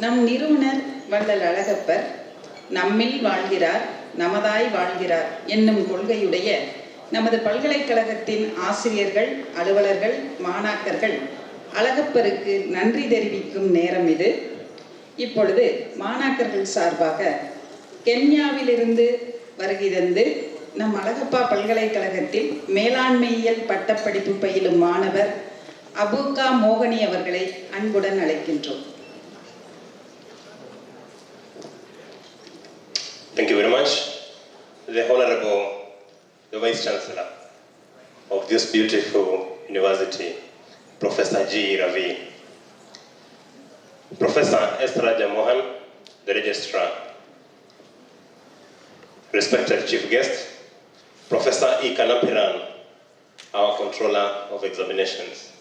நம் நிறுவனர் வள்ளல் அழகப்பர் நம்மில் வாழ்கிறார், நமதாய் வாழ்கிறார் என்னும் கொள்கையுடைய நமது பல்கலைக்கழகத்தின் ஆசிரியர்கள், அலுவலர்கள், மாணாக்கர்கள் அழகப்பருக்கு நன்றி தெரிவிக்கும் நேரம் இது. இப்பொழுது மாணாக்கர்கள் சார்பாக கென்யாவிலிருந்து வருகை தந்து நம் அழகப்பா பல்கலைக்கழகத்தில் மேலாண்மையியல் பட்டப்படிப்பு பயிலும் மாணவர் அபுகா மோகனி அவர்களை அன்புடன் அழைக்கின்றோம். Thank you very much. The Honorable Vice Chancellor of this beautiful university, Professor G. Ravi, Professor Esther Jamohan, the Registrar, respected Chief Guest, Professor E. Kanapiran, our Controller of Examinations,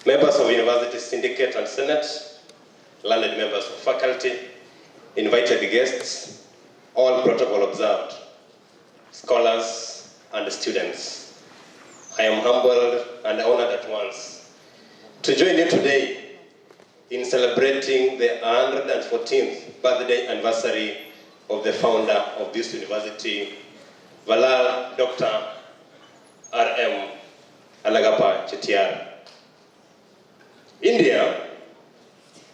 members of University Syndicate and Senate, learned members of faculty, invited guests, all protocol observed, scholars and students. I am humbled and honored at once to join you today in celebrating the 114th birthday anniversary of the founder of this university, Valal Dr. R.M. Alagapa Chettiar. India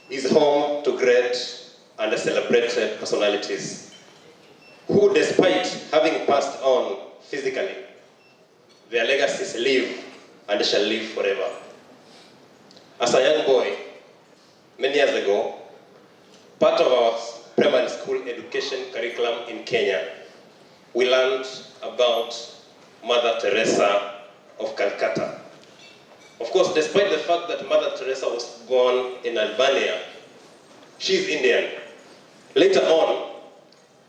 is home to great and celebrated personalities who, despite having passed on physically, their legacies live and shall live forever. As a young boy, many years ago, part of our primary school education curriculum in Kenya, we learned about Mother Teresa of Calcutta. Of course, despite the fact that Mother Teresa was born in Albania, she is Indian. Later on,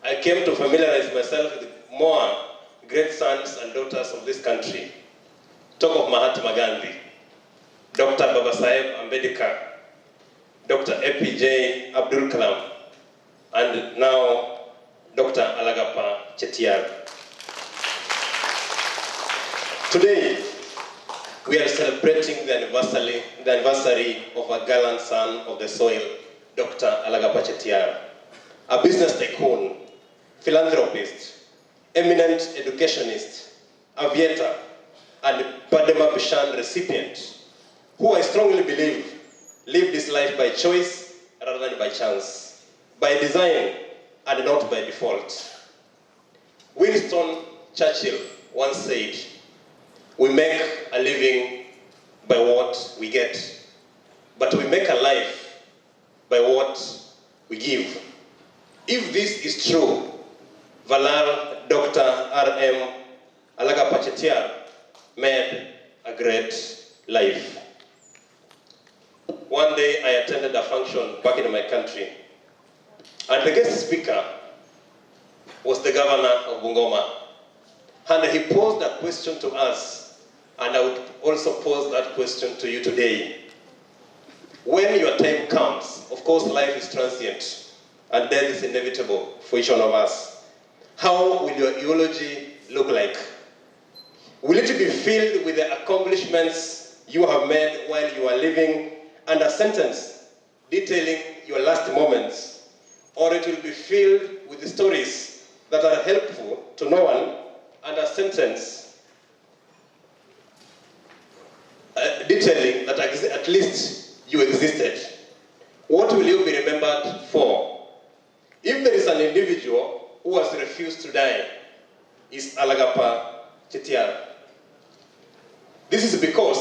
I came to familiarize myself with more great sons and daughters of this country. Talk of Mahatma Gandhi, Dr. Babasaheb Ambedkar, Dr. APJ Abdul Kalam, and now Dr. Alagapa Chettiar. Today, we are celebrating the anniversary of a gallant son of the soil, Dr. Alagapa Chettiar, a business tycoon, philanthropist, eminent educationist, aviator, and Padma Bhushan recipient, who I strongly believe lived his life by choice rather than by chance, by design and not by default. Winston Churchill once said, "We make a living by what we get, but we make a life by what we give." If this is true, Valal Dr. R.M. Alagapa Chettiar made a great life. One day I attended a function back in my country, and the guest speaker was the governor of Bungoma, and he posed a question to us, and I would also pose that question to you today. When your time comes, of course life is transient, and death is inevitable for each one of us. How will your eulogy look like? Will it be filled with the accomplishments you have made while you are living and a sentence detailing your last moments? Or it will be filled with the stories that are helpful to no one and a sentence detailing that at least you existed? What will you be remembered for? If there is an individual who has refused to die, is Alagapa Chettiar. This is because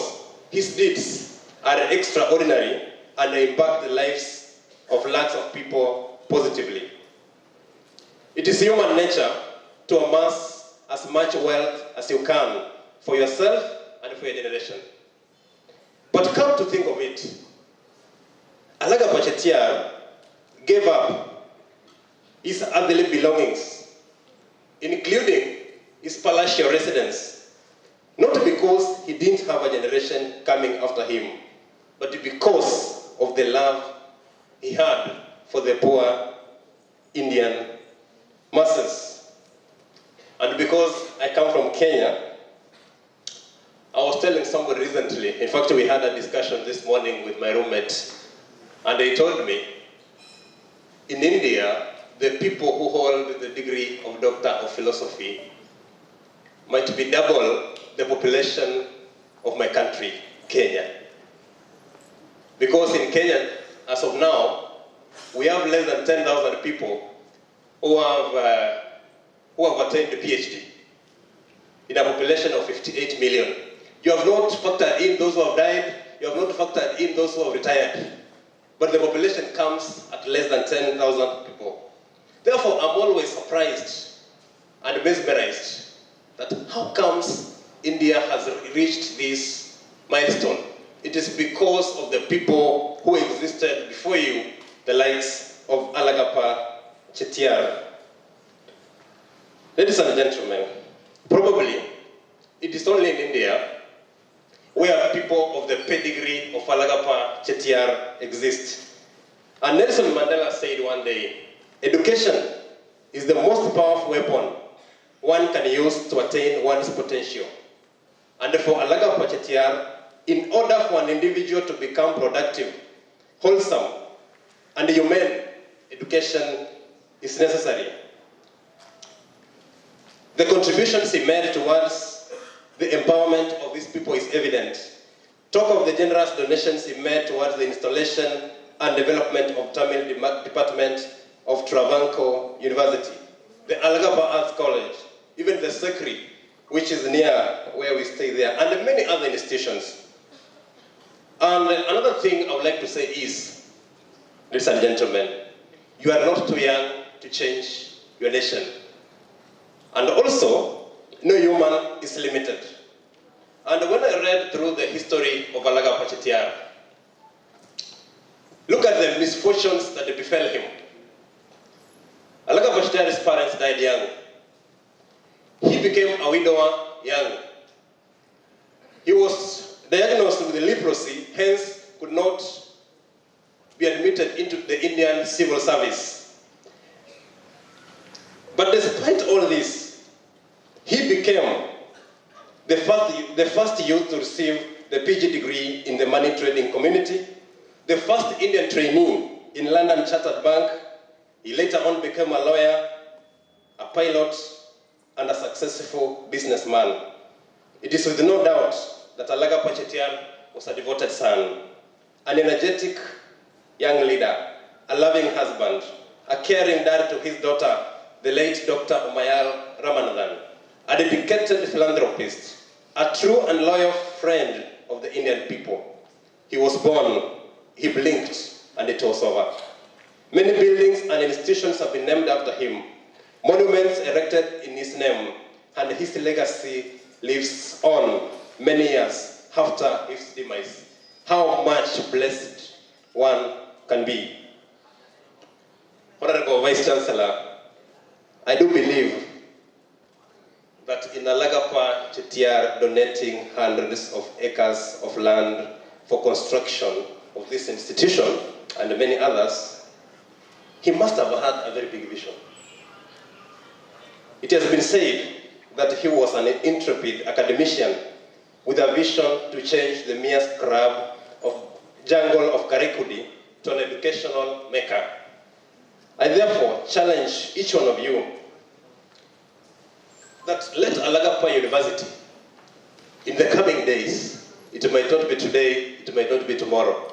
his deeds are extraordinary and they impact the lives of lakhs of people positively. It is human nature to amass as much wealth as you can for yourself and for your generation. But come to think of it, Alagapa Chettiar gave up his earthly belongings, including his palatial residence, not because he didn't have a generation coming after him, but because of the love he had for the poor Indian masses. And because I come from Kenya, I was telling somebody recently, in fact we had a discussion this morning with my roommate, And they told me, in India, the people who hold the degree of Doctor of Philosophy might be double the population of my country, Kenya. Because in Kenya, as of now, we have less than 10,000 people who have attained a PhD in a population of 58 million. You have not factored in those who have died, you have not factored in those who have retired. But the population comes at less than 10,000 people. Therefore, I'm always surprised and mesmerized that how comes India has reached this milestone? It is because of the people who existed before you, the likes of Alagapa, Chettiar. Ladies and gentlemen, probably it is only in India where people of the pedigree of Alagapa, Chettiar exist. And Nelson Mandela said one day, education is the most powerful weapon one can use to attain one's potential. And for Alagapa Chettiar, in order for an individual to become productive, wholesome, and humane, education is necessary. The contributions he made towards the empowerment of these people is evident. Talk of the generous donations he made towards the installation and development of Tamil Department of Travancore University, the Alagapa Arts College, even the Secretary, which is near where we stay there, and many other institutions. And another thing I would like to say is, ladies and gentlemen, you are not too young to change your nation. And also, no human is limited. And when I read through the history of Alagapa Chettiar, look at the misfortunes that befell him. Alagapa Chettiar's parents died young. He became a widower young. He was diagnosed with leprosy, hence could not be admitted into the Indian civil service. But despite all this, he became the first youth to receive the PG degree in the money trading community, the first Indian trainee in London Chartered Bank. He later on became a lawyer, a pilot, and a successful businessman. It is with no doubt that Alagapa Chettiar was a devoted son, an energetic young leader, a loving husband, a caring dad to his daughter, the late Dr. Umayal Ramanathan, a dedicated philanthropist, a true and loyal friend of the Indian people. He was born, he blinked, and it was over. Many buildings and institutions have been named after him, monuments erected in his name, and his legacy lives on many years after his demise. How much blessed one can be. Honorable Vice Chancellor, I do believe that in Alagapa Chettiar donating hundreds of acres of land for construction of this institution and many others, he must have had a very big vision. It has been said that he was an intrepid academician with a vision to change the mere scrub of jungle of Karikudi to an educational mecca. I therefore challenge each one of you that let Alagapa University, in the coming days, it might not be today, it might not be tomorrow,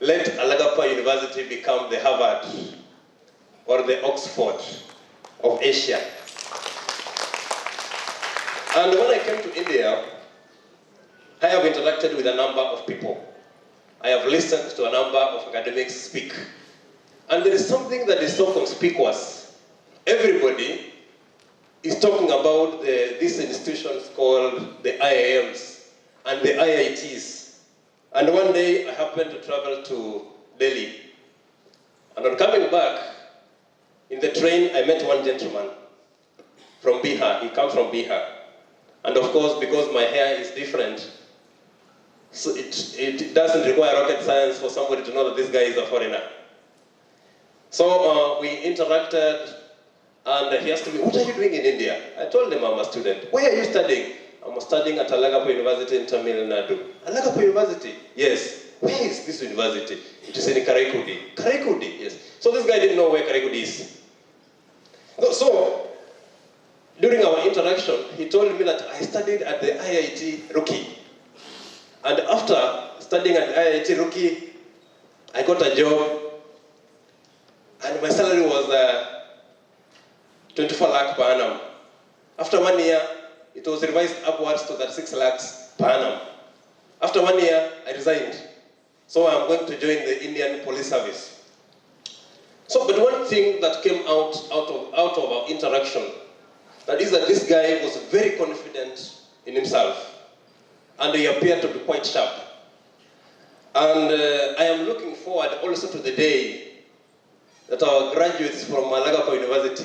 let Alagapa University become the Harvard or the Oxford of Asia. And when I came to India, I have interacted with a number of people. I have listened to a number of academics speak. And there is something that is so conspicuous. Everybody is talking about these institutions called the IIMs and the IITs. And one day I happened to travel to Delhi. And on coming back, in the train, I met one gentleman from Bihar. He comes from Bihar. And of course, because my hair is different, so it doesn't require rocket science for somebody to know that this guy is a foreigner. So we interacted, and he asked me, what are you doing in India? I told him I'm a student. Where are you studying? I'm studying at Alagapa University in Tamil Nadu. Alagapa University? Yes. where is this university? It is in Karaikudi. Karaikudi, yes. So this guy didn't know where Karaikudi is. So, during our interaction, he told me that I studied at the IIT Roorkee. And after studying at the IIT Roorkee, I got a job, and my salary was 24 lakh per annum. After 1 year, it was revised upwards to 36 lakhs per annum. After 1 year, I resigned. So I'm going to join the Indian Police Service. So, but one thing that came out of our interaction, that is that this guy was very confident in himself, and he appeared to be quite sharp. And I am looking forward also to the day that our graduates from Alagapa University,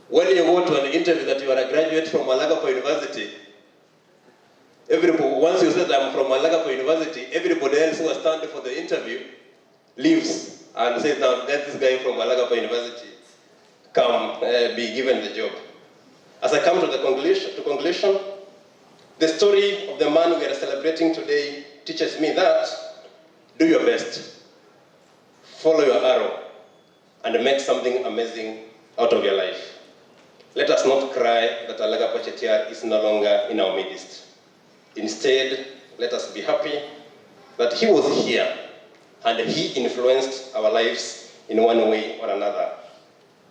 when you go to an interview that you are a graduate from Alagapa University, once you said I'm from Alagapa University, everybody else who was standing for the interview leaves and says, now let this guy from Alagapa University come be given the job. As I come to the conclusion, the story of the man we are celebrating today teaches me that do your best, follow your arrow, and make something amazing out of your life. Let us not cry that Alagapa Chettiar is no longer in our midst. Instead, let us be happy that he was here and he influenced our lives in one way or another.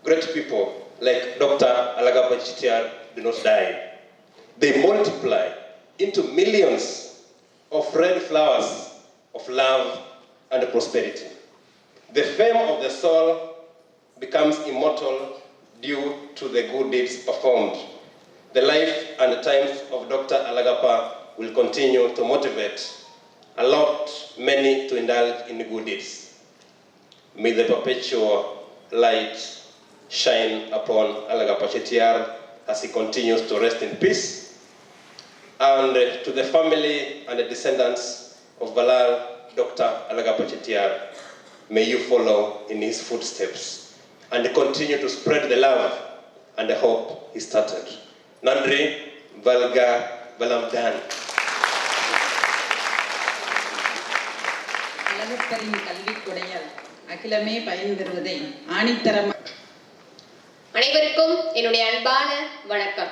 Great people like Dr. Alagapa Chettiar do not die. They multiply into millions of red flowers of love and prosperity. The fame of the soul becomes immortal due to the good deeds performed. The life and the times of Dr. Alagapa will continue to motivate many to indulge in good deeds. May the perpetual light shine upon Alagapa Chettiar as he continues to rest in peace. And to the family and the descendants of Valal, Dr. Alagapa Chettiar, may you follow in his footsteps and continue to spread the love and the hope he started. Nandri, Valga, Valamdan. அழகப்பரின் கல்விக் கொடையால் அகிலமே பயன்பெறுவதை ஆணித்தரமாக. அனைவருக்கும் என்னுடைய அன்பான வணக்கம்.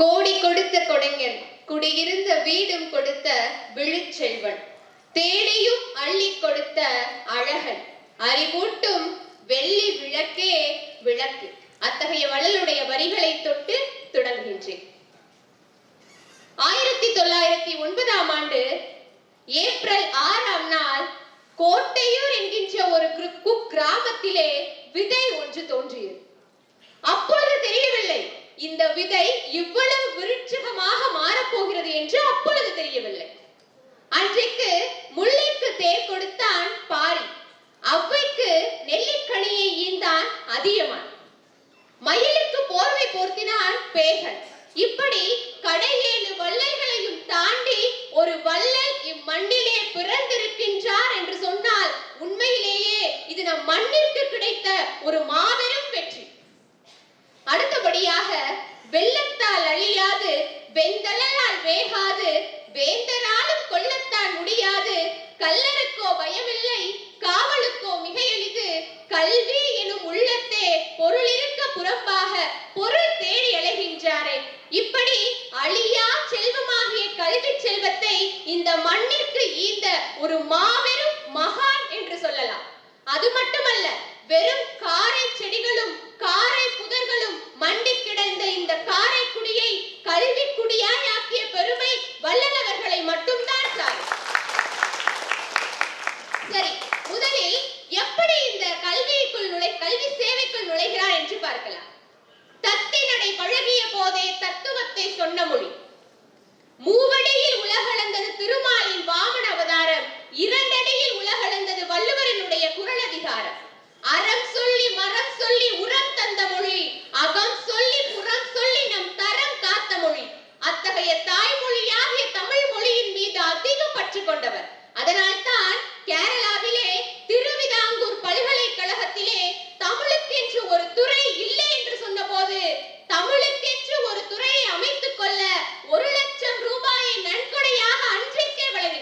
கோடி கொடுத்த கொடைஞன், குடியிருந்த வீடும் கொடுத்த விழுச்செல்வன், தேடியும் அள்ளி கொடுத்த அழகன், அறிவூட்டும் வெள்ளி விளக்கே விளக்கு. அத்தகைய வள்ளலுடைய வரிகளை தொட்டு தொடங்குகின்றேன். 1909ஆம் ஆண்டு ஏப்ரல் 6ஆம் நாள் கோட்டையூர் என்கின்ற ஒரு கிராமத்திலே விதை ஒன்று தோன்றியது. அப்பொழுது தெரியவில்லை இந்த விதை இவ்வளவு விருட்சகமாக மாறப்போகிறது என்று அப்பொழுது தெரியவில்லை. அன்றைக்கு முல்லைக்கு தேர் கொடுத்தான் பாரி, அவ்வைக்கு நெல்லிக்கனியை ஈந்தான் அதியமான், மயிலுக்கு போர்வை போர்த்தினான் பேகன். இப்படி கடையேழு வள்ளல்களையும் தாண்டி ஒரு வள்ளல் இம்மண்ணிலே பிறந்திருக்கின்றார் என்று சொன்னால் உண்மையிலேயே இது நம் மண்ணிற்கு கிடைத்த ஒரு மாபெரும் வெற்றி. அடுத்தபடியாக வெள்ளத்தால் அழியாது, வெந்தலால் வேகாது, வேந்தராலும் கொல்லத்தான் முடியாது, கல்லருக்கோ பயமில்லை, காவலுக்கோ மிக எளிது, கல்வி எனும் உள்ளத்தே பொருளிருக்க புறம்பாக பொருள் தேடி அலைகின்றாரே. இப்படி அழியா செல்வமாகிய கல்வி செல்வத்தை இந்த மண்ணிற்கு ஈந்த ஒரு மாபெரும் மகான் என்று சொல்லலாம். அது மட்டுமல்ல, வெறும் காரை செடிகளும் காரை புதர்களும் மண்டி கிடந்த இந்த காரைக்குடியை கல்வி குடியாய் ஆக்கிய பெருமை வல்லவர்களை மட்டும்தான் சாரும். சரி, முதலில் எப்படி இந்த கல்வி சேவைக்குள் நுழைகிறார் என்று பார்க்கலாம். தத்தினடை பழகிய போதே தத்துவத்தை சொன்ன மொழி, மூவடியில் உலகளந்தது திருமாலின் வாமன அவதாரம், 2 அடியில் உலகளந்தது வள்ளுவரினுடைய குறள் அதிகாரம். அறம் சொல்லி மரம் சொல்லி உரம் தந்த மொழி, அகம் சொல்லி புறம் சொல்லி நம் தரம் காத்த மொழி. அத்தகைய தாய்மொழியாகிய தமிழ் மொழியின் மீது அதிக பற்று கொண்டவர். அதனால்தான் கேரளாவிலே திருவிதாங்கூர் பல்கலைக்கழகத்திலே தமிழுக்கென்று ஒரு துறை இல்லை என்று சொன்ன போது தமிழுக்கென்று ஒரு துறையை அமைத்துக் கொள்ள 1 லட்சம் ரூபாயை நன்கொடையாக அன்றைக்கே வழங்கினார்.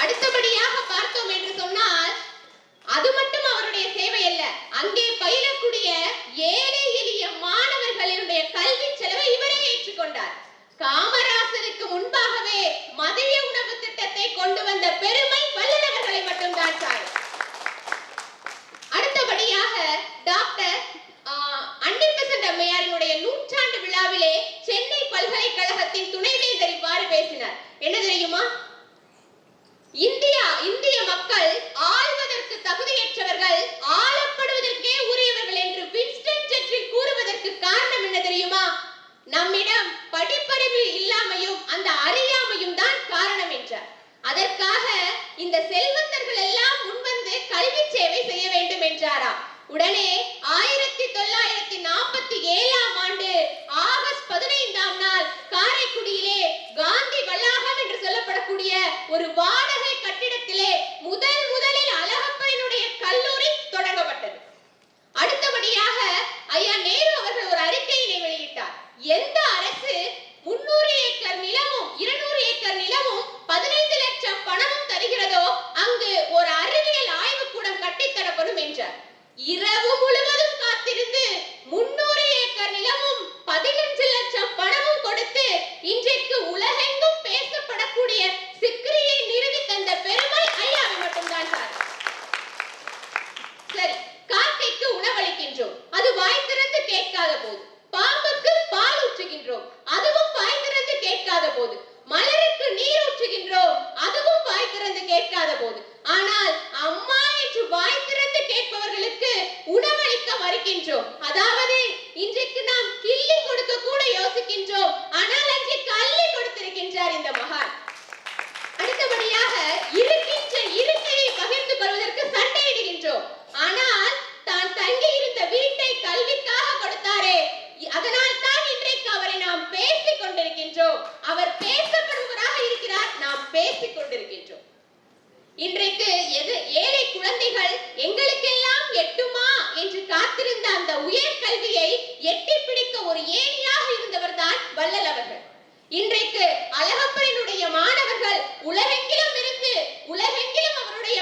அடுத்தபடியாக பார்த்தோம் என்று சொன்னால் அது மட்டும் அவருடைய சேவை அல்ல, அங்கே பயிலக்கூடிய ஏழை எளிய மாணவர்களுடைய கல்வி செலவை இவரே ஏற்றுக்கொண்டார். காமராசருக்கு முன்பாகவே மதிய உணவு திட்டத்தை கொண்டு வந்த பெருமை வல்லவர்களை மட்டும்தான் சார். அடுத்தபடியாக டாக்டர் அன்னிபெசன்ட் அம்மையாரினுடைய 100ஆண்டு விழாவிலே சென்னை பல்கலைக்கழகத்தின் துணைவேந்தர் இவ்வாறு பேசினார். என்ன தெரியுமா? இந்திய மக்கள் ஆள்வதற்கு தகுதியற்றவர்கள், ஆளப்படுவதற்கே உரியவர்கள் என்று வின்ஸ்டன் சர்ச்சில் கூறுவதற்கு காரணம் என்ன தெரியுமா? நம்மிடம் படிப்பறிவு இல்லாமையும் அந்த அறியாமையும் தான் காரணம் என்றார். அதற்காக இந்த செல்வந்தர்கள் எல்லாம் முன்வந்து கல்வி சேவை செய்ய வேண்டும் என்றாராம். உடனே 1947ஆம் ஆண்டு ஆகஸ்ட் 15ஆம் நாள் காரைக்குடியிலே காந்தி வளாகம் என்று சொல்லப்படக்கூடிய ஒரு வாடகை கட்டிடத்திலே முதலில் அழகப்பனுடைய கல்லூரி தொடங்கப்பட்டது. அடுத்தபடியாக ஐயா நேரு அவர்கள் ஒரு அறிக்கையினை வெளியிட்டார். எந்த அரசு 300 ஏக்கர் நிலமும் 200 ஏக்கர் நிலமும் 15 லட்சம் பணமும் தருகிறதோ அங்கு ஒரு அறிவியல் ஆய்வுக்கூடம் கட்டித்தரப்படும் என்றார். இரவு முழுவதும் காத்திருந்து 300 ஏக்கர் நிலமும் 15 லட்சம் பணமும் கொடுத்து இன்றைக்கு உலகெங்கும் பேசப்படக்கூடிய சிக்ரியை நிறுவி தந்த பெருமை ஐயாவை மட்டும்தான் சார். சரி, காக்கைக்கு உணவளிக்கின்றோம், அது வாய் திறந்து கேட்காத போது. பாம்புக்கு பால் ஊற்றுகின்றோம், அதுவும் வாய் திறந்து கேட்காத போது. மலருக்கு நீர் ஊற்றுகின்றோம், அதுவும் வாய் திறந்து கேட்காத போது. ஆனால் அம்மா என்று வாய் திறந்து கேட்பவர்களுக்கு உணவளிக்க மறுக்கின்றோம். அதாவது இன்றைக்கு நாம் கிள்ளி கொடுக்க கூட யோசிக்கின்றோம், ஆனால் அன்றைக்கு அள்ளி கொடுத்திருக்கின்றார் இந்த மகான். அடுத்தபடியாக இருக்கின்ற இருக்கையை பகிர்ந்து கொள்வதற்கு சண்டையிடுகின்றோம், ஆனால் தான் தங்கி இருந்த வீட்டை கல்விக்காக கொடுத்தாரே, அதனால் தான் இன்றைக்கு அவரை நாம் பேசிக் கொண்டிருக்கின்றோம். அவர் பேசப்படுவராக இருக்கிறார், நாம் பேசிக் கொண்டிருக்கின்றோம். இன்றைக்கு ஏழை குழந்தைகள் எங்களுக்கெல்லாம் எட்டுமா என்று காத்திருந்த அந்த உயர் கல்வியை எட்டி பிடிக்க ஒரு ஏணியாக இருந்தவர் தான் வள்ளல் அவர்கள். இன்றைக்கு அழகப்பனுடைய மாணவர்கள் உலகெங்கிலும் இருந்து உலகெங்கிலும் அவருடைய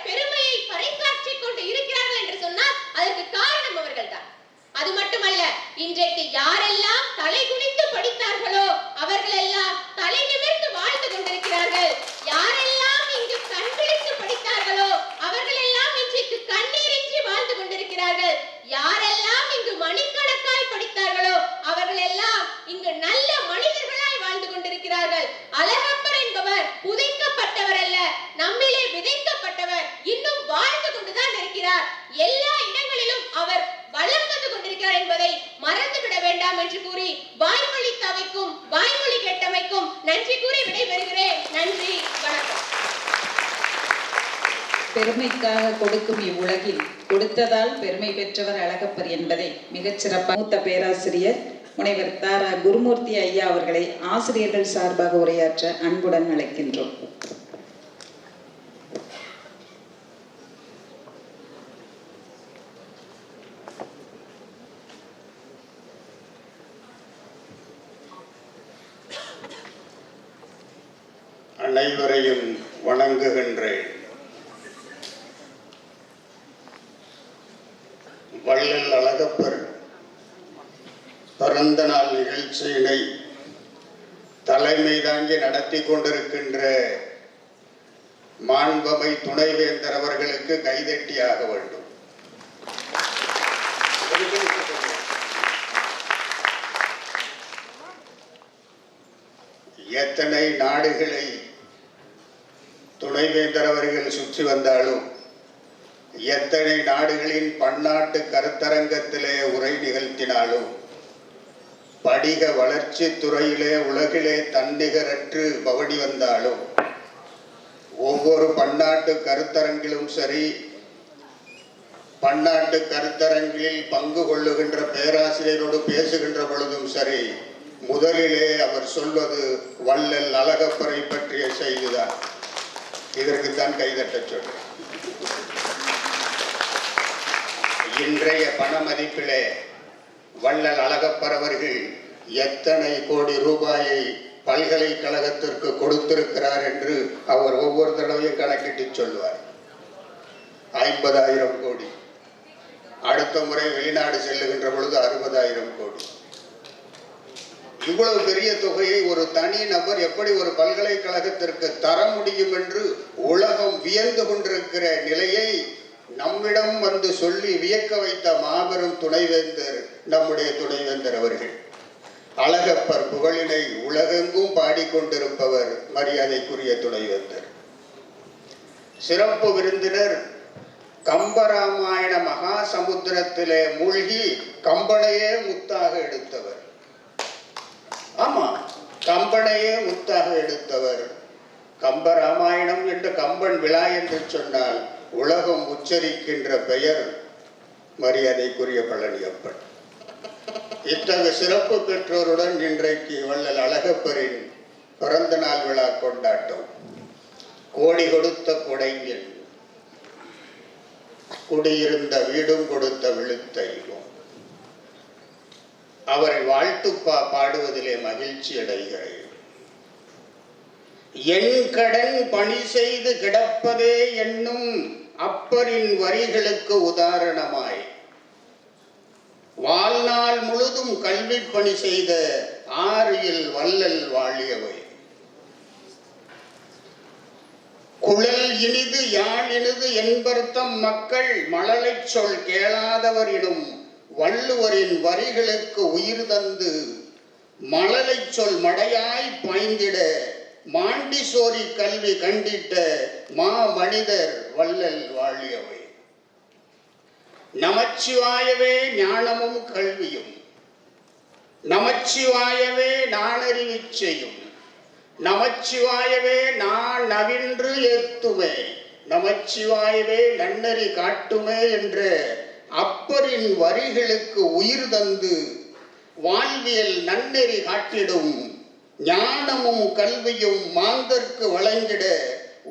பெருமையை பறைசாற்றிக் கொண்டு இருக்கிறார்கள் என்று சொன்னால் அதற்கு காரணம் அவர்கள் தான். அது மட்டுமல்ல, இன்றைக்கு யாரெல்லாம் தலை குனிந்து படித்தார்களோ அவர்கள் எல்லாம் தலை நிமிர்ந்து வாழ்ந்து கொண்டிருக்கிறார்கள். யாரெல்லாம் இங்கு கண் விழித்து படித்தார்களோ அவர்கள் எல்லாம் இன்றைக்கு கண்ணீரின்றி வாழ்ந்து கொண்டிருக்கிறார்கள். யாரெல்லாம் இங்கு மணிக்கணக்காய் படித்தார்களோ அவர்கள் எல்லாம் இங்கு நல்ல மனிதர்களாய் வாழ்ந்து கொண்டிருக்கிறார்கள். அழகப்பர் என்பவர் புதைக்கப்பட்டவர் அல்ல, நம்மிலே விதைக்கப்பட்டவர், இன்னும் வாழ்ந்து கொண்டுதான் இருக்கிறார். எல்லா இடங்களிலும் அவர் வளம் வந்து கொண்டிருக்கிறார் என்பதை மறந்துவிட வேண்டாம் என்று கூறி வாய்மொழி தவைக்கும் வாய்மொழி கேட்டமைக்கும் நன்றி கூறி விடைபெறுகிறேன். நன்றி, வணக்கம். பெருமைக்காக கொடுக்கும் இவ்வுலகில் கொடுத்ததால் பெருமை பெற்றவர் அழகப்பர் என்பதை மிகச்சிறப்பாக மூத்த பேராசிரியர் முனைவர் தாரா குருமூர்த்தி ஐயா அவர்களை ஆசிரியர்கள் சார்பாக உரையாற்ற அன்புடன் அழைக்கின்றோம். அனைவரையும் வணங்குகின்றேன். வள்ளல் அழகப்பர் பிறந்த நாள் நிகழ்ச்சியினை தலைமை தாங்கி நடத்தி கொண்டிருக்கின்ற மாண்பமை துணைவேந்தர் அவர்களுக்கு கைதட்டியாக வேண்டும். எத்தனை நாடுகளை துணைவேந்தர் அவர்கள் சுற்றி வந்தாலும், எத்தனை நாடுகளின் பன்னாட்டு கருத்தரங்கத்திலே உரை நிகழ்த்தினாலும், படிக வளர்ச்சி துறையிலே உலகிலே தன்னிகரற்று பவனி வந்தாலும், ஒவ்வொரு பன்னாட்டு கருத்தரங்கிலும் சரி, பன்னாட்டு கருத்தரங்கில் பங்கு கொள்ளுகின்ற பேராசிரியரோடு பேசுகின்ற பொழுதும் சரி, முதலிலே அவர் சொல்வது வள்ளல் அழகப்பரை பற்றிய செய்திதான். இதற்குத்தான் கைதட்ட சொல்றேன். இன்றைய பண மதிப்பிலே வள்ளல் அழகப்பர் அவர்கள் எத்தனை கோடி ரூபாயை பல்கலைக்கழகத்திற்கு கொடுத்திருக்கிறார் என்று அவர் ஒவ்வொரு தடவையும் கணக்கிட்டு சொல்வார். 50,000 கோடி. அடுத்த முறை வெளிநாடு செல்லுகின்ற பொழுது 60,000 கோடி. இவ்வளவு பெரிய தொகையை ஒரு தனி நபர் எப்படி ஒரு பல்கலைக்கழகத்திற்கு தர முடியும் என்று உலகம் வியந்து கொண்டிருக்கிற நிலையை நம்மிடம் வந்து சொல்லி வியக்க வைத்த மாபெரும் துணைவேந்தர் நம்முடைய துணைவேந்தர் அவர்கள். அழகப்பர் புகழினை உலகெங்கும் பாடிக்கொண்டிருப்பவர் மரியாதைக்குரிய துணைவேந்தர். சிறப்பு விருந்தினர் கம்பராமாயண மகாசமுத்திரத்திலே மூழ்கி கம்பனையே முத்தாக எடுத்தவர். ஆமா, கம்பனையே முத்தாக எடுத்தவர். கம்பராமாயணம் என்று கம்பன் விழா என்று சொன்னால் உலகம் உச்சரிக்கின்ற பெயர் மரியாதைக்குரிய பழனியப்பன். இத்தகைய சிறப்பு பெற்றோருடன் இன்றைக்கு வள்ளல் அழகப்பரின் பிறந்த நாள் விழா கொண்டாட்டம். கோடி கொடுத்த கொடைஞன், குடியிருந்த வீடும் கொடுத்த விழுத்தையும். அவரை வாழ்த்து பாடுவதிலே மகிழ்ச்சி அடைகிறேன். என் கடன் பணி செய்து கிடப்பதே என்னும் அப்பரின் வரிகளுக்கு உதாரணமாய் வாழ்நாள் முழுதும் கல்வி பணி செய்த ஆறியில் வள்ளல் வாழியவை. குழல் இனிது யாழ் இனிது என்பர்த்தம் மக்கள் மழலை சொல் கேளாதவர் எனும் வள்ளுவரின் வரிகளுக்கு உயிர் தந்து மழலை சொல் மடையாய் பாய்ந்திட மாண்டி சோரி கல்வி கண்டிட்ட மா மனிதர் வள்ளல் வாழியவை. நமச்சிவாயவே ஞானமும் கல்வியும், நமச்சிவாயவே நானறிவிச்சையும், நமச்சிவாயவே நான் நவின்று ஏத்துமே, நமச்சிவாயவே நன்னறி காட்டுமே என்ற அப்பரின் வரிகளுக்கு உயிர் தந்து வாழ்வியல் நன்னெறி காட்டிடும் ஞானமும் கல்வியும் மாந்தர்க்கு வழங்கிட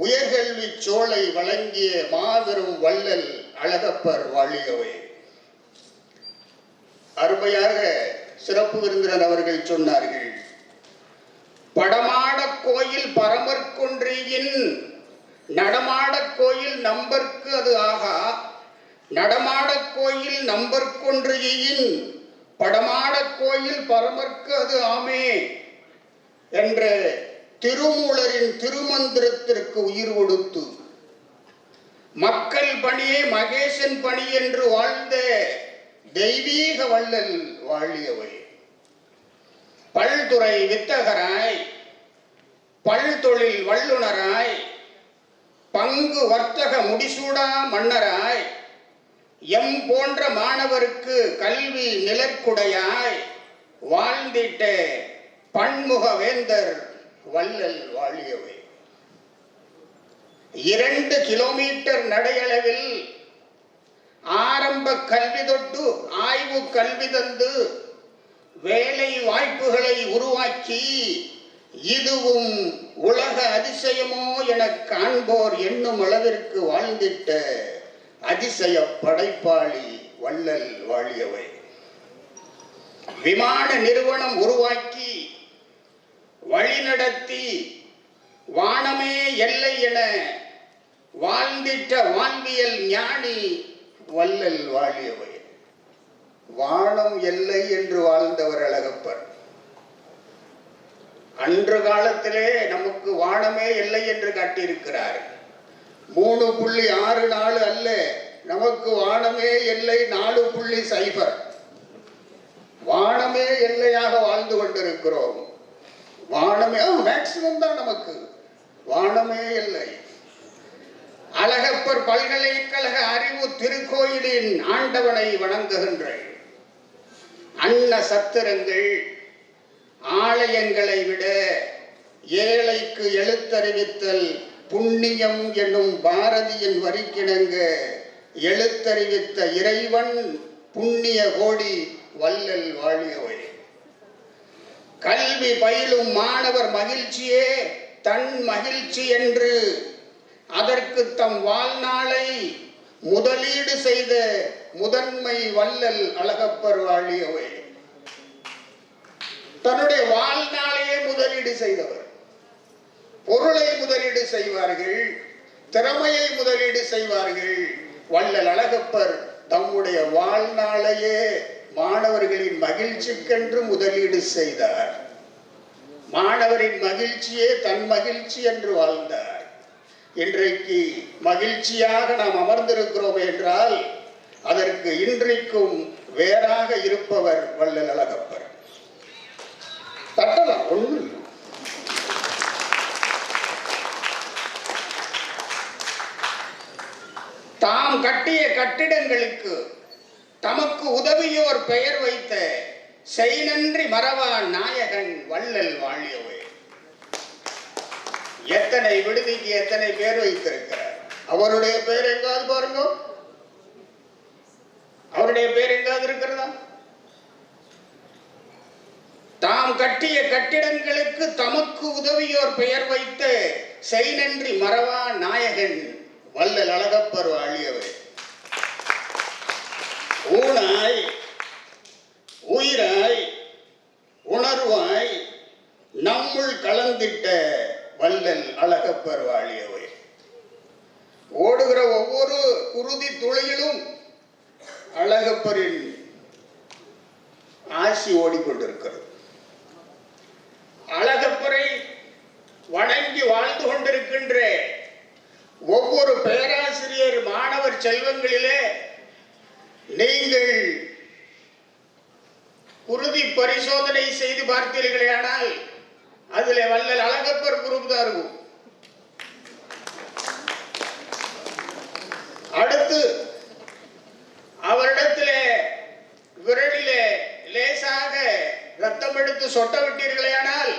உயர்கல்வி சோலை வழங்கிய மாபெரும் வள்ளல் அழகப்பர் வாழியவை. அருமையாக சிறப்பு விருந்தினர் அவர்கள் சொன்னார்கள். படமாட கோயில் பரமற்கொன்றியின் நடமாட கோயில் நம்பர்க்கு அது ஆகா, நடமாட கோயில் நம்பர்கொன்றியின் படமாட கோயில் பரமற்கு அது ஆமே என்ற திருமூலரின் திருமந்திரத்திற்கு உயிர் கொடுத்து மக்கள் பணியே மகேசன் பணி என்று வாழ்ந்த தெய்வீக வள்ளல் வாழியவை. பல்துறை வித்தகராய், பல்தொழில் வல்லுனராய், பங்கு வர்த்தக முடிசூடா மன்னராய், எம் போன்ற மாணவருக்கு கல்வி நிலக்குடையாய் வாழ்ந்திட்ட பன்முக வேந்தர் வள்ளல் வாழியவை. 2 கிலோமீட்டர் நடையளவில் ஆரம்ப கல்வி தொட்டு ஆய்வு கல்வி தந்து வேலை வாய்ப்புகளை உருவாக்கி இதுவும் உலக அதிசயமோ என காண்போர் என்னும் அளவிற்கு வாழ்ந்திட்ட அதிசய படைப்பாளி வள்ளல் வாழியவை. விமான நிறுவனம் உருவாக்கி வழிநடத்தி வானமே எல்லை என வாழ்ந்திட்ட வாழ்வியல் ஞானி வள்ளல் வாழியவை. வானம் எல்லை என்று வாழ்ந்தவர் அழகப்பர். அன்று காலத்திலே நமக்கு வானமே எல்லை என்று காட்டியிருக்கிறார். 3.64 அல்ல, நமக்கு வானமே எல்லை 4.0. வானமே எல்லையாக வாழ்ந்து கொண்டிருக்கிறோம். வானமே மேக்சிமம் தான் நமக்கு, வானமே எல்லை. அழகப்பர் பல்கலைக்கழக அறிவு திருக்கோயிலின் ஆண்டவனை வணங்குகின்றேன். அன்ன சத்திரங்கள் ஆலயங்களை விட ஏழைக்கு எழுத்தறிவித்தல் புண்ணியம் என்னும் பாரதியின் வரிக்கிணங்க எழுத்தறிவித்த இறைவன் புண்ணிய கோடி வள்ளல் வாழியவை. கல்வி பயிலும் மாணவர் மகிழ்ச்சியே தன் மகிழ்ச்சி என்று அதற்கு தம் வாழ்நாளை முதலீடு செய்த முதன்மை வள்ளல் அழகப்பர் வாழியவை. தன்னுடைய வாழ்நாளையே முதலீடு செய்தவர். பொருளை முதலீடு செய்வார்கள், திறமையை முதலீடு செய்வார்கள். வள்ளல் அழகப்பர் தம்முடைய வாழ்நாளையே மாணவர்களின் மகிழ்ச்சிக்கென்று முதலீடு செய்தார். மாணவரின் மகிழ்ச்சியே தன் மகிழ்ச்சி என்று வாழ்ந்தார். இன்றைக்கு மகிழ்ச்சியாக நாம் அமர்ந்திருக்கிறோம் என்றால் அதற்கு இன்றைக்கும் வேறாக இருப்பவர் வள்ளல் அழகப்பர். தட்டலாம் ஒன்றும். தாம் கட்டிய கட்டிடங்களுக்கு தமக்கு உதவியோர் பெயர் வைத்த செய்நன்றி மறவா நாயகன் வள்ளல் வாழியவே. எத்தனை விடுதிக்கு எத்தனை பேர் வைத்திருக்கிறார். அவருடைய பேர் எங்காவது பாருங்க, அவருடைய பேர் எங்காவது இருக்கிறதா? தாம் கட்டிய கட்டிடங்களுக்கு தமக்கு உதவியோர் பெயர் வைத்த செய்நன்றி மறவா நாயகன் வள்ளல் அழகப்பர் வாழியவே. ஊனாய் உயிராய் உணர்வாய் நம்முள் கலந்திட்ட வள்ளல் அழகப்பர் வாழியவை. ஓடுகிற ஒவ்வொரு குருதி துளையிலும் அழகப்பரின் ஆசி ஓடிக்கொண்டிருக்கிறது. அழகப்பரை வணங்கி வாழ்ந்து கொண்டிருக்கின்ற ஒவ்வொரு பேராசிரியர் மாணவர் செல்வங்களிலே நீங்கள் குருதி பரிசோதனை செய்து பார்த்தீர்களே ஆனால் அதில் வள்ளல் அழகப்பர் குரூப் தான் இருக்கும். அடுத்து அவரிடத்திலே விரலிலே லேசாக ரத்தம் எடுத்து சொட்ட விட்டீர்களே ஆனால்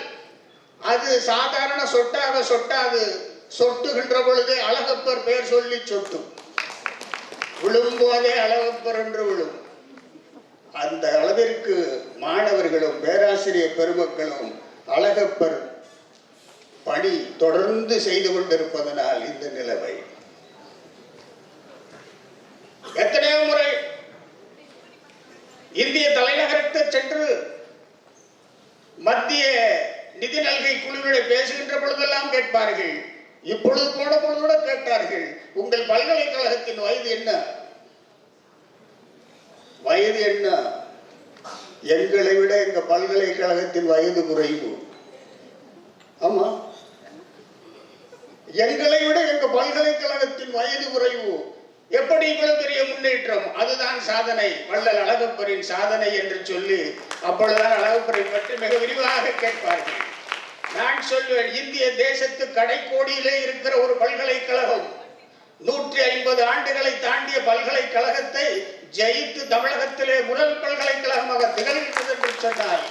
அது சாதாரண சொட்டாக சொட்டாது. சொட்டுகின்ற பொழுதே அழகப்பர் பெயர் சொல்லி சொட்டும். விழும்போதே அழகப்பர் என்று விழும். அந்த அளவிற்கு மாணவர்களும் பேராசிரியர் பெருமக்களும் அழகப்பர் பணி தொடர்ந்து செய்து கொண்டிருப்பதனால் இந்த நிலைமை. எத்தனையோ முறை இந்திய தலைநகரத்தை சென்று மத்திய நிதி நல்கை குழுவிட பேசுகின்ற பொழுதெல்லாம் கேட்பார்கள். இப்பொழுது போன பொழுது கூட கேட்டார்கள், உங்கள் பல்கலைக்கழகத்தின் வயது என்ன? வயது என்ன? எங்களை விட எங்க பல்கலைக்கழகத்தின் வயது குறைவு. ஆமா, எங்களை விட எங்க பல்கலைக்கழகத்தின் வயது குறைவு. எப்படி இவ்வளவு பெரிய முன்னேற்றம்? அதுதான் சாதனை, வள்ளல் அழகப்பரின் சாதனை என்று சொல்லி அப்பொழுதுதான் அழகப்பரை பற்றி மிக விரிவாக கேட்பார்கள். நான் சொல்வேன், இந்திய தேசத்து கடைக்கோடியிலே இருக்கிற ஒரு பல்கலைக்கழகம் 150 ஆண்டுகளை தாண்டிய பல்கலைக்கழகத்தை ஜெயித்து தமிழகத்திலே முதல் பல்கலைக்கழகமாக திகழ்கிறது என்று சொன்னார்.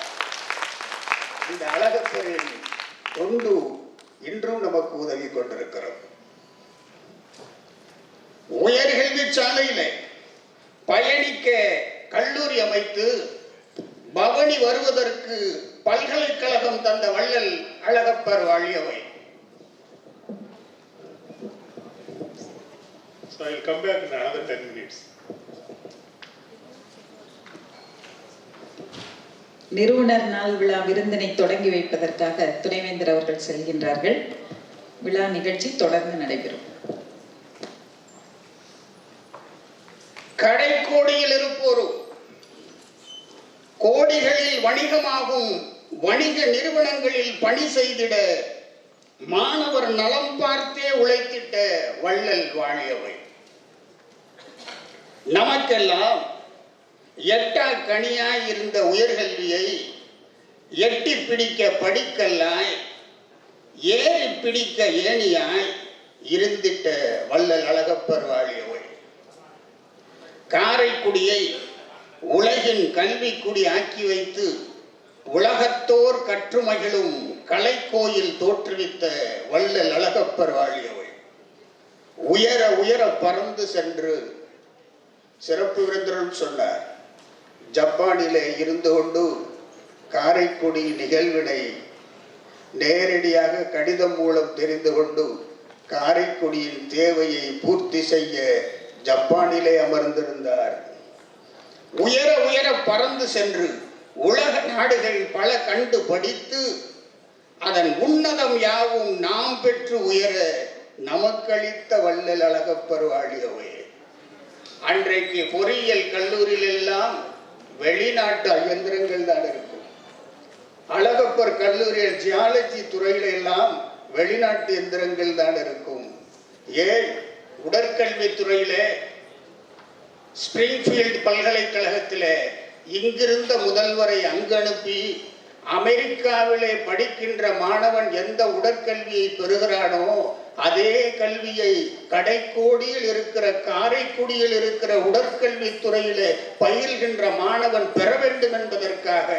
இந்த அழகப்பரின் தொண்டு இன்றும் நமக்கு உதவி கொண்டிருக்கிறது. உயர்கல்வி சாலையிலே பயணிக்க கல்லூரி அமைத்து பவனி வருவதற்கு பல்கலைக்கழகம் தந்த வள்ளல் Alagappar வாழியவை. So I will come back in another 10 minutes. நிறுவனர் நாள் விழா விருந்தினை தொடங்கி வைப்பதற்காக துணைவேந்தர் அவர்கள் செல்கின்றார்கள். விழா நிகழ்ச்சி தொடர்ந்து நடைபெறும். கடைக்கோடியில் இருப்போரும் கோடிகளில் வணிகமாகும் வணிக நிறுவனங்களில் பணி செய்திட மாணவர் நலம் பார்த்தே உழைத்திட்ட வள்ளல் வாழியவை. நமக்கெல்லாம் எட்டா கனியாய் இருந்த உயர்கல்வியை எட்டி பிடிக்க படிக்கல்லாய் ஏறி பிடிக்க ஏணியாய் இருந்திட்ட வள்ளல் அழகப்பர் வாழியவை. காரைக்குடியை உலகின் கல்விக்குடி ஆக்கி வைத்து உலகத்தோர் கற்று மகிழும் கலைக்கோயில் தோற்றுவித்த வள்ளல் அழகப்பர் வாழியவை. உயர உயர பறந்து சென்று சிறப்பு விருந்தினர் சொன்னார், ஜப்பானிலே இருந்து கொண்டு காரைக்குடி நிகழ்வினை நேரடியாக கடிதம் மூலம் தெரிந்து கொண்டு காரைக்குடியின் தேவையை பூர்த்தி செய்ய ஜப்பானிலே அமர்ந்திருந்தார். உயர உயர பறந்து சென்று உலக நாடுகள் பல கண்டு படித்து அதன் உன்னதம் யாவும் நாம் பெற்று உயர நமக்களித்த வள்ளல் அழகப்பர் வாழியவை. அன்றைக்கு பொறியியல் கல்லூரியில் எல்லாம் வெளிநாட்டு இயந்திரங்கள் தான் இருக்கும். அழகப்பர் கல்லூரியில் ஜியாலஜி துறையில எல்லாம் வெளிநாட்டு எந்திரங்கள் தான் இருக்கும். ஏன் உடற்கல்வி துறையிலே ஸ்பிரிங்ஃபீல்ட் பல்கலைக்கழகத்திலே இங்கிருந்த முதல்வரை அங்கு அனுப்பி அமெரிக்காவிலே படிக்கின்ற மாணவன் எந்த உடற்கல்வியை பெறுகிறானோ அதே கல்வியை கடைக்கோடியில் இருக்கிற காரைக்குடியில் இருக்கிற உடற்கல்வி துறையிலே பயில்கின்ற மாணவன் பெற வேண்டும் என்பதற்காக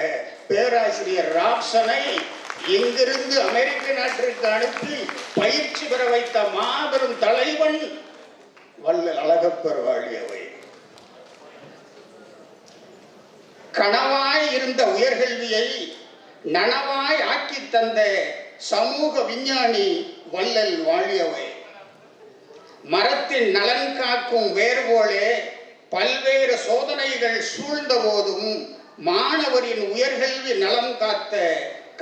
பேராசிரியர் ராப்சனை இங்கிருந்து அமெரிக்க நாட்டிற்கு அனுப்பி பயிற்சி பெற வைத்த மாபெரும் தலைவன் வள்ளல் அழகப்பர் வாழியவை. கனவாய் இருந்த உயர்கல்வியை நனவாய் ஆக்கி தந்த சமூக விஞ்ஞானி வள்ளல் வாழியவை. மரத்தின் நலன் காக்கும் வேர் போலே பல்வேறு சோதனைகள் சூழ்ந்த போதும் மாணவரின் உயர்கல்வி நலம் காத்த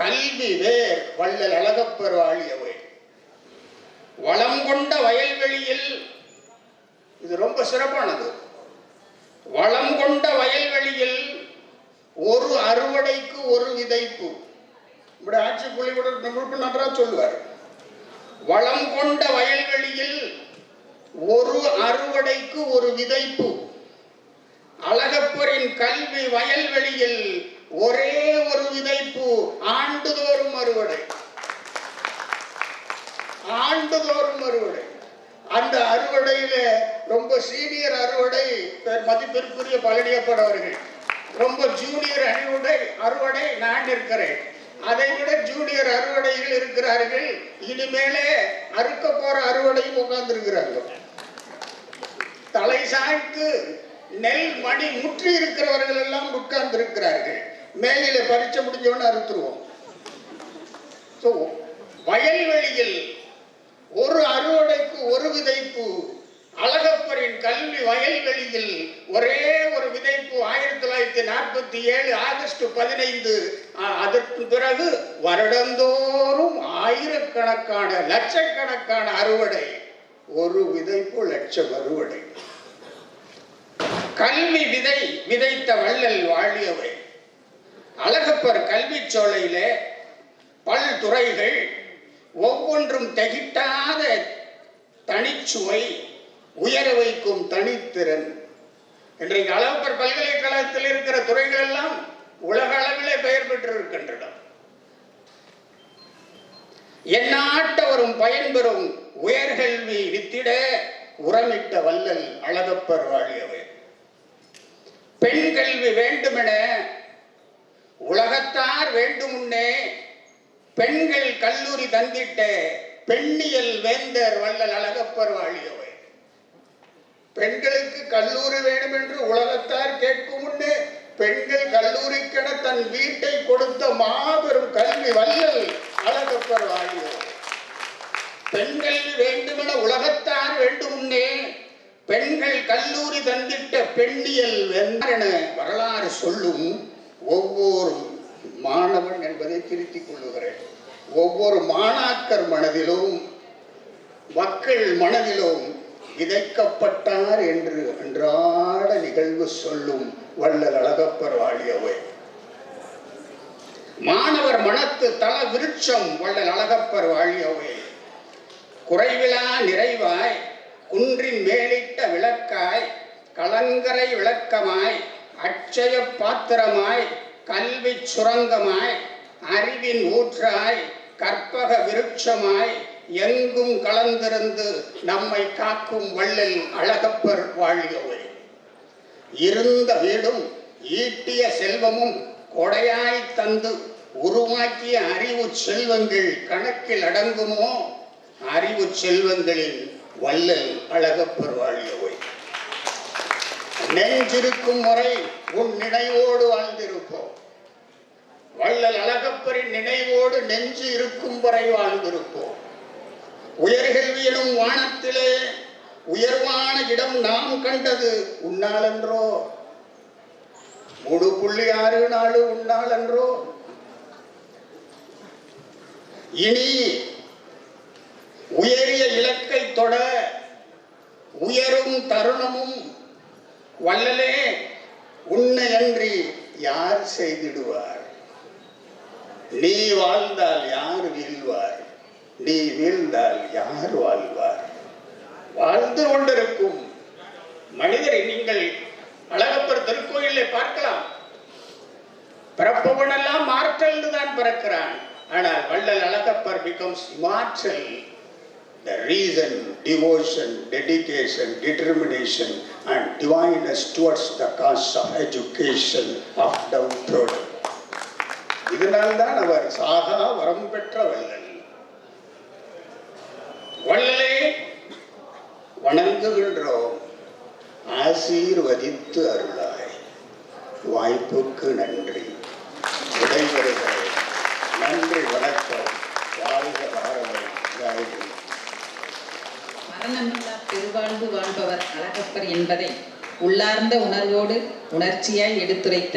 கல்வி வேர் வள்ளல் அழகப்பர் வாழியவை. வளம் கொண்ட வயல்வெளியில், இது ரொம்ப சிறப்பானது, வளம் கொண்ட வயல்வெளியில் ஒரு அறுவடைக்கு ஒரு விதைப்பு. ஆட்சி புள்ளிவிட நன்றா சொல்லுவார். வளம் கொண்ட வயல்வெளியில் ஒரு அறுவடைக்கு ஒரு விதைப்பு. அழகப்பரின் கல்வி வயல்வெளியில் ஒரே ஒரு விதைப்பு, ஆண்டுதோறும் அறுவடை. ஆண்டுதோறும் அறுவடை. அந்த அறுவடையில ரொம்ப சீனியர் அறுவடை மதிப்பிற்குரிய பழனியப்படவர்கள், ரொம்ப ஜூனியர் அறுவடை நான் இருக்கிறேன். அதை விட ஜூனியர் அறுவடைகள் இருக்கிறார்கள். இனிமேலே அறுக்க போற அறுவடையும் உட்கார்ந்து இருக்கிறார்கள். தலை சாய்த்து நெல் மணி முற்றி இருக்கிறவர்கள் எல்லாம் உட்கார்ந்து இருக்கிறார்கள். மேலில பரீட்சை முடிஞ்சவன அறுத்துருவோம். வயல்வெளியில் ஒரு அறுவடைக்கு ஒரு விதைப்பு. அழகப்பரின் கல்வி வயல்வெளியில் ஒரே ஒரு விதைப்பு. 1947 ஆகஸ்ட் 15. அதற்கு பிறகு வருடந்தோறும் ஆயிரக்கணக்கான லட்சக்கணக்கான அறுவடை. ஒரு விதைப்பு லட்சம் அறுவடை. கல்வி விதை விதைத்த வள்ளல் வாழியவை. அழகப்பர் கல்வி சோலையிலே பல்துறைகள் ஒவ்வொன்றும் திகட்டாத தனிச்சுவை, உயர வைக்கும் தனித்திறன். இன்றைக்கு அழகப்பர் பல்கலைக்கழகத்தில் இருக்கிற துறைகள் எல்லாம் உலக அளவிலே பெயர் பெற்றிருக்கின்றன. எந்நாட்டவரும் பயன்பெறும் உயர்கல்வி வித்திட உரமிட்ட வள்ளல் அழகப்பர் வாழியவை. பெண் கல்வி வேண்டுமென உலகத்தார் வேண்டுமுன்னே பெண்கள் கல்லூரி தந்திட்ட பெண்ணியல் வேந்தர் வள்ளல் அழகப்பர் வாழியவை. பெண்களுக்கு கல்லூரி வேண்டும் என்று உலகத்தார் கேட்கும் முன்னே பெண்கள் கல்லூரிக்கென தன் வீட்டை கொடுத்த மாபெரும் கல்வி வள்ளல் அழகப்பர் வாழியவை. பெண்கல்வி வேண்டுமென உலகத்தார் வேண்டும் முன்னே பெண்கள் கல்லூரி தந்திட்ட பெண்ணியல் வேந்தர் என வரலாறு சொல்லும் ஒவ்வொரு மாணவன் என்பதை திருத்திக் கொள்ளுகிறேன். ஒவ்வொரு மாணாக்கர் மனதிலும் மக்கள் மனதிலும் விதைக்கப்பட்டார் என்று அன்றாட நிகழ்வு சொல்லும் வள்ளல் அழகப்பர் வாழியவை. மாணவர் மனத்து தல விருட்சம் வள்ளல் அழகப்பர் வாழியவை. குறைவிலா நிறைவாய் குன்றின் மேலிட்ட விளக்காய் கலங்கரை விளக்கமாய் அட்சய பாத்திரமாய் கல்வி சுரங்கமாய் அறிவின் ஊற்றாய் கற்பக விருட்சமாய் எங்கும் கலந்திருந்து நம்மை காக்கும் வள்ளல் அழகப்பர் வாழியவை. இருந்த வீடும் ஈட்டிய செல்வமும் கொடையாய் தந்து உருவாக்கிய அறிவு செல்வங்கள் கணக்கில் அடங்குமோ? அறிவு செல்வங்களின் வள்ளல் அழகப்பர் வாழியவை. நெஞ்சிருக்கும் முறை உன் நினைவோடு வாழ்ந்திருப்போம். வள்ளல் அழகப்பரின் நினைவோடு நெஞ்சு இருக்கும் வரை வாழ்ந்திருப்போம். உயர்கல்வி எனும் வானத்திலே உயர்வான இடம் நாம் கண்டது உன்னாலன்றோ? 3.64 உன்னாள் என்றோ. இனி உயரிய இலக்கை தொட உயரும் தருணமும் வள்ளலே உன்னை அன்றி யார் செய்திடுவார்? நீ வாழ்ந்தால் யார் வீழ்வார்? நீ வீழ்ந்தால் யார் வாழ்வார்? வாழ்ந்து கொண்டிருக்கும் மனிதரை நீங்கள் அழகப்பர் திருக்கோயிலை பார்க்கலாம். பிறப்பவனெல்லாம் மாற்றல் தான் பிறக்கிறான். ஆனால் வள்ளல் Alagappar becomes immortal. The reason, devotion, dedication, determination and divineness towards the cause of education of downtrodden. இதனால்தான் அவர் சாகா வரம் பெற்ற வள்ளல். வள்ளலே வணங்குகின்றோம், ஆசீர்வதித்து அருளாய். வாய்ப்புக்கு நன்றி. விடைபெறுகிறேன். நன்றி, வணக்கம். வாழ்க பாரதம். ஜெய். மரணமில்லா பெருவாழ்வு வாழ்பவர் அழகப்பர் என்பதை உள்ளார்ந்த உணர்வோடு உணர்ச்சியாய் எடுத்துரைத்த